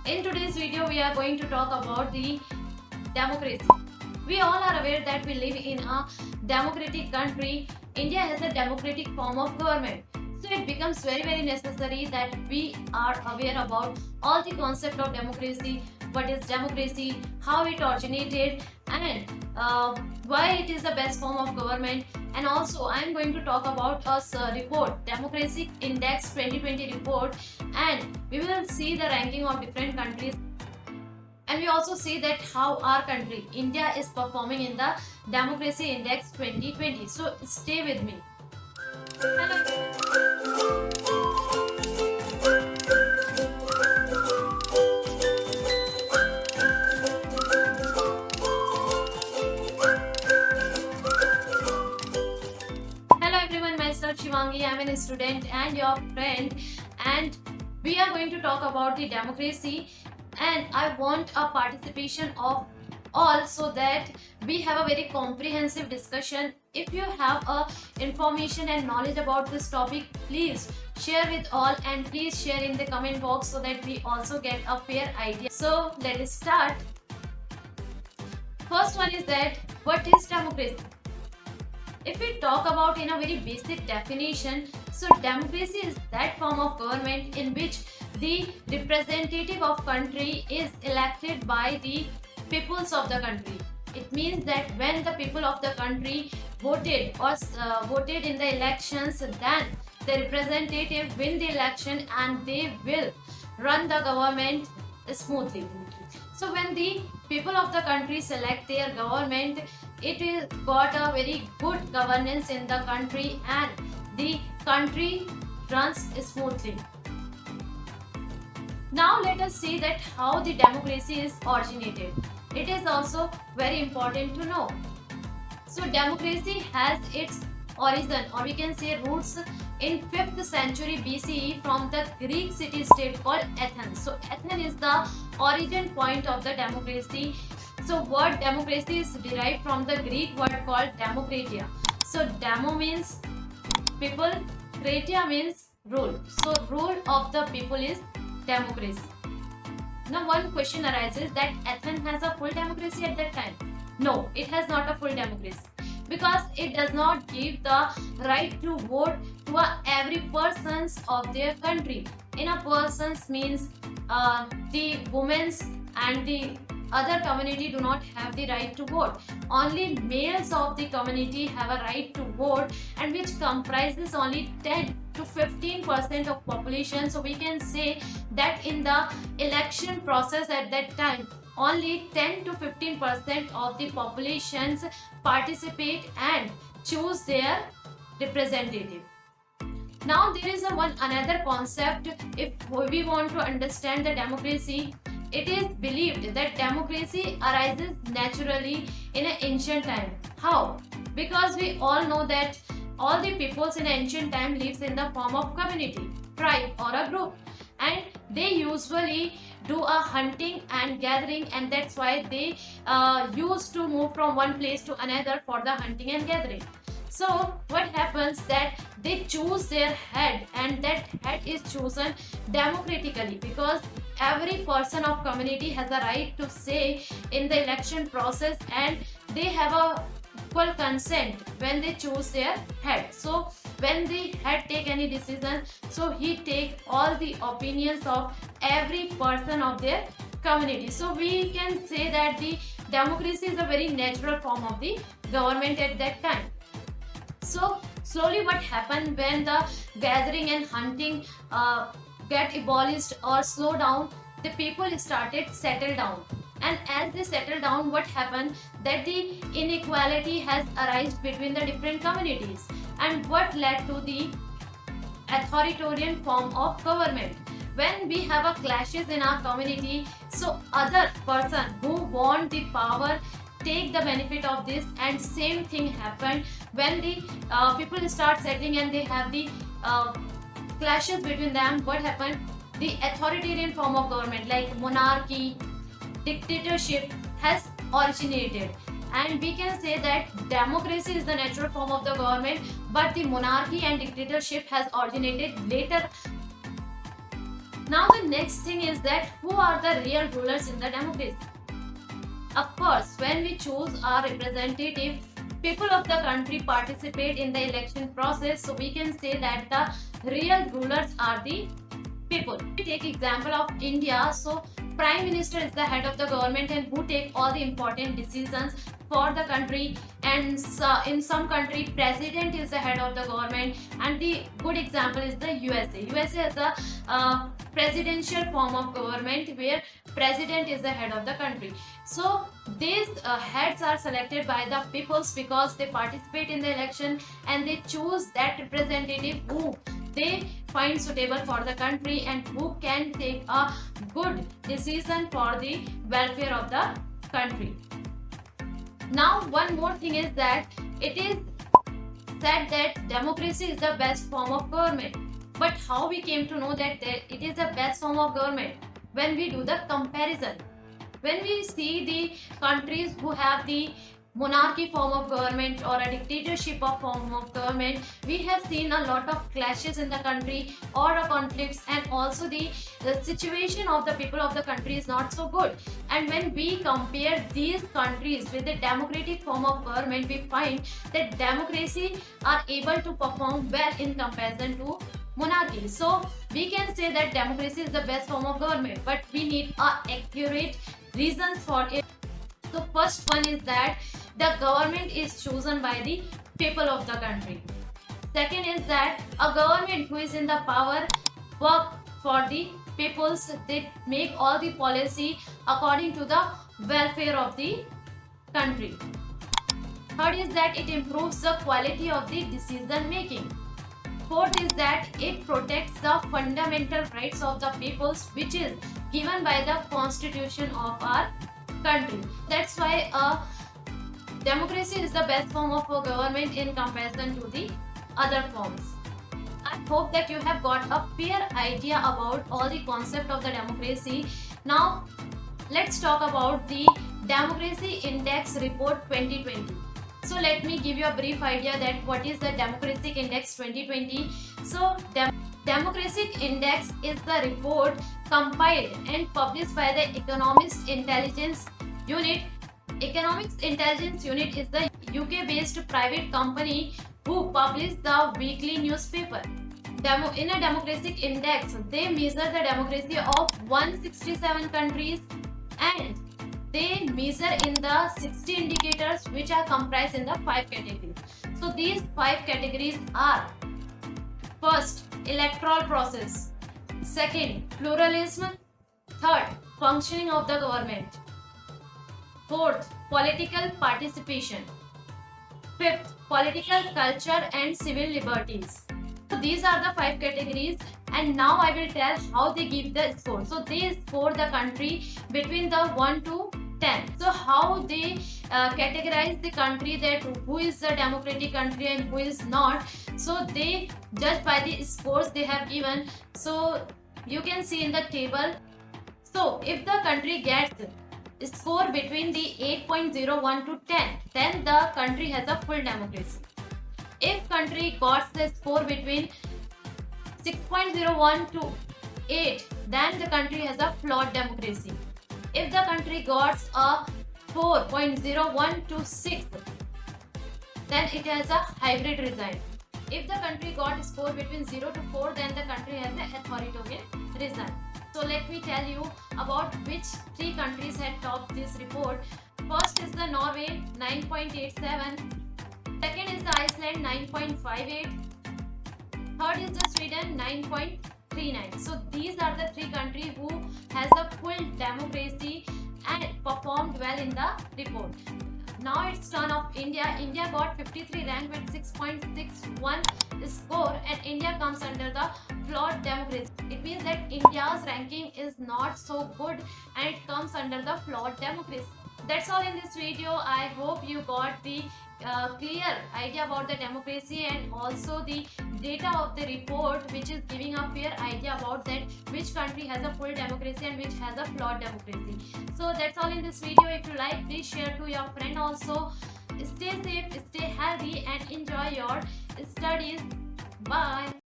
In today's video, we are going to talk about the democracy. We all are aware that we live in a democratic country. India has a democratic form of government. So it becomes very necessary that we are aware about all the concept of democracy, what is democracy, how it originated, and why it is the best form of government. And also I am going to talk about a report, Democracy Index 2020 report, and we will see the ranking of different countries, and we also see that how our country India is performing in the Democracy Index 2020. So stay with me. Hello everyone, myself Shivangi. I am a student and your friend, and we are going to talk about the democracy, and I want a participation of all so that we have a very comprehensive discussion. If you have information and knowledge about this topic, please share with all, and please share in the comment box so that we also get a fair idea. So let us start. First one is that what is democracy? If we talk about in a very basic definition, so democracy is that form of government in which the representative of country is elected by the peoples of the country. It means that when the people of the country voted or voted in the elections, then the representative win the election and they will run the government smoothly. So when the people of the country select their government, it is got a very good governance in the country and the country runs smoothly. Now let us see that how the democracy is originated. It is also very important to know. So democracy has its origin, or we can say roots, in 5th century BCE from the Greek city-state called Athens. So Athens is the origin point of the democracy. So word democracy is derived from the Greek word called demokratia. So demo means people, kratia means rule. So rule of the people is democracy. Now one question arises that Athens has a full democracy at that time. No, it has not a full democracy, because it does not give the right to vote to every persons of their country. In a persons means the women's and the other community do not have the right to vote. Only males of the community have a right to vote, and which comprises only 10 to 15% of population. So we can say that in the election process at that time, only 10 to 15% of the populations participate and choose their representative. Now there is another concept. If we want to understand the democracy, it is believed that democracy arises naturally in an ancient time. How? Because we all know that all the peoples in ancient time lives in the form of community, tribe or a group, and they usually do a hunting and gathering, and that's why they used to move from one place to another for the hunting and gathering. So what happens that they choose their head, and that head is chosen democratically, because every person of community has a right to say in the election process, and they have a equal consent when they choose their head. So when the head take any decision, so he take all the opinions of every person of their community. So we can say that the democracy is a very natural form of the government at that time. So slowly what happened when the gathering and hunting get abolished or slow down, the people started settle down. And as they settle down, what happened that the inequality has arisen between the different communities, and what led to the authoritarian form of government. When we have a clashes in our community, so other person who want the power take the benefit of this, and same thing happened when the people start settling and they have the clashes between them. What happened? The authoritarian form of government like monarchy, dictatorship has originated, and we can say that democracy is the natural form of the government, but the monarchy and dictatorship has originated later Now the next thing is that who are the real rulers in the democracy? Of course, when we choose our representative, people of the country participate in the election process, so we can say that the real rulers are the people. We take example of India, so Prime Minister is the head of the government and who take all the important decisions for the country, and in some country president is the head of the government, and the good example is the USA is the presidential form of government where president is the head of the country. So these heads are selected by the peoples because they participate in the election and they choose that representative who they find suitable for the country and who can take a good decision for the welfare of the country. Now one more thing is that it is said that democracy is the best form of government. But how we came to know that it is the best form of government? When we do the comparison. When we see the countries who have the monarchy form of government or a dictatorship of form of government, we have seen a lot of clashes in the country or conflicts, and also the situation of the people of the country is not so good. And when we compare these countries with the democratic form of government, we find that democracy are able to perform well in comparison to monarchy. So we can say that democracy is the best form of government, but we need accurate reasons for it. So first one is that the government is chosen by the people of the country. Second is that a government who is in the power work for the peoples. They make all the policy according to the welfare of the country. Third is that it improves the quality of the decision making. Fourth is that it protects the fundamental rights of the peoples, which is given by the constitution of our country. That's why democracy is the best form of government in comparison to the other forms. I hope that you have got a fair idea about all the concept of the democracy. Now let's talk about the Democracy Index Report 2020. So let me give you a brief idea that what is the Democratic Index 2020. So Democratic Index is the report compiled and published by the Economics Intelligence Unit. Economics Intelligence Unit is the UK-based private company who publish the weekly newspaper. In a democratic index, they measure the democracy of 167 countries, and they measure in the 60 indicators which are comprised in the 5 categories. So these 5 categories are: first, electoral process; second, pluralism; third, functioning of the government; fourth, political participation; fifth, political culture and civil liberties. So these are the 5 categories, and now I will tell how they give the score. So they score the country between the 1 to 10. So how they categorize the country, that who is a democratic country and who is not. So they judge by the scores they have given. So you can see in the table. So if the country gets score between the 8.01 to 10, then the country has a full democracy. If country got the score between 6.01 to 8, then the country has a flawed democracy. If the country got a 4.01 to 6, then it has a hybrid regime. If the country got a score between 0 to 4, then the country has an authoritarian regime. So let me tell you about which 3 countries had topped this report. First is the Norway, 9.87. Second is the Iceland, 9.58. Third is the Sweden, 9.39. So these are the 3 countries who has a full democracy and performed well in the report. Now it's turn of India. India got 53 rank with 6.61 score, and India comes under the flawed democracy. It means that India's ranking is not so good and it comes under the flawed democracy. That's all in this video. I hope you got the clear idea about the democracy and also the data of the report, which is giving a fair idea about that which country has a full democracy and which has a flawed democracy. So that's all in this video. If you like, please share to your friend also. Stay safe, stay healthy and enjoy your studies. Bye.